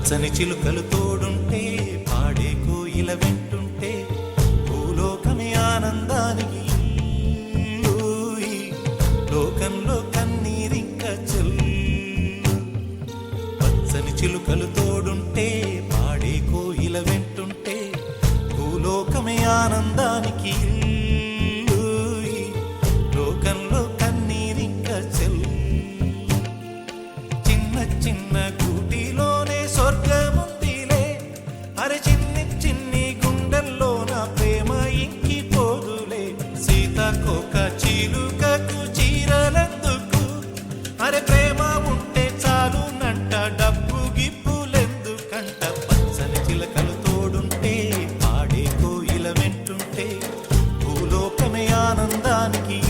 పచ్చని చిలుకలు తోడుంటే పాడే కోయిల వెంటుంటే భూలోకమే ఆనందానికి లోకంలో కన్నీరింక చెల్లు. పచ్చని చిలుకలు తోడుంటే పాడే కోయిల వెంటుంటే భూలోకమే ఆనందానికి లోకంలో కన్నీరింక చెల్లు. చిన్న చిన్న గూటిలోనే స్వర్గముందిలే, అరే చిన్ని చిన్ని గుండెల్లో నా ప్రేమ ఇంకిపోదులే. సీతాకోక చిలుకకు చీరలెందుకు, అరే ప్రేమ ఉంటే చాలునంట, డబ్బు గిప్పులెందుకంట. పచ్చని చిలకలు తోడుంటే పాడే కోయిల వెంటుంటే భూలోకమే ఆనందానికి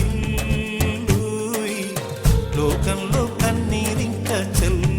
లోకంలో కన్నీరింక చెల్లు.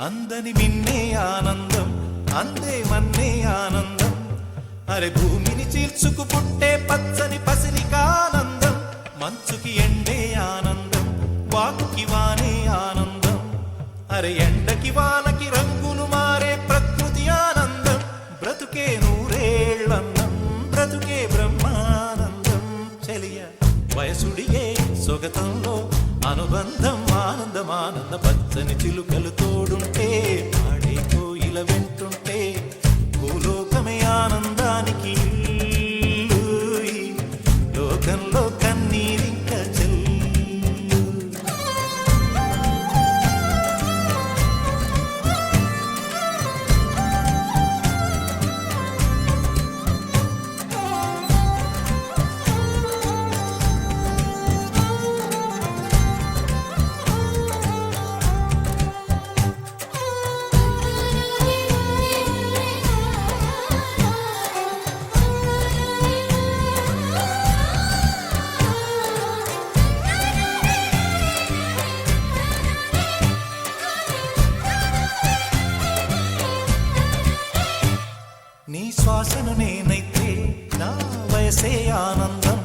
అందని మిన్నే ఆనందం, అందే మన్నే ఆనందం, అరే భూమిని చీల్చుకు పుట్టే పచ్చని పసిరికానందం. మంచుకి ఎండే ఆనందం, వాకుకి వానే ఆనందం, అరే ఎండకి వానకి రంగులు మారే ప్రకృతి ఆనందం. బ్రతుకే నూరేళ్ళన్నం, బ్రతుకే బ్రహ్మానందం. చెలియ వయసుడిగే సొగతంలో అనుబంధం ఆనందమానంద. పచ్చని చిలుకలు తోడుంటే పాడే కోయిల వెంటుంటే భూలోకమే ఆనందానికి లోకంలో కన్నీరింక చెల్లు. నీ శ్వాసను నేనైతే నా వయసే ఆనందం,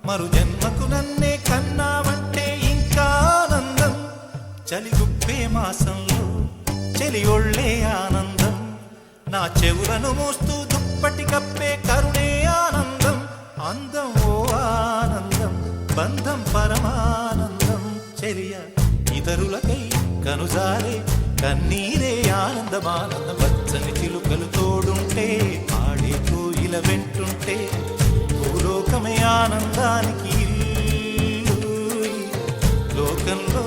మరు జన్మకు నన్నే కన్నావంటే ఇంకా ఆనందం. చలిగుప్పే మాసంలో చెలి ఒళ్ళే ఆనందం, నా చెవులను మోస్తూ దుప్పటి కప్పే కరుణే ఆనందం. అందం ఓ ఆనందం, బంధం పరమానందం. చెలియ ఇతరులకై కనుజారే కన్నీరే ఆనందమానందం. పచ్చని చిలుకలు తోడుంటే పాడే కోయిల వెంటుంటే భూలోకమే ఆనందానికి లోకంలో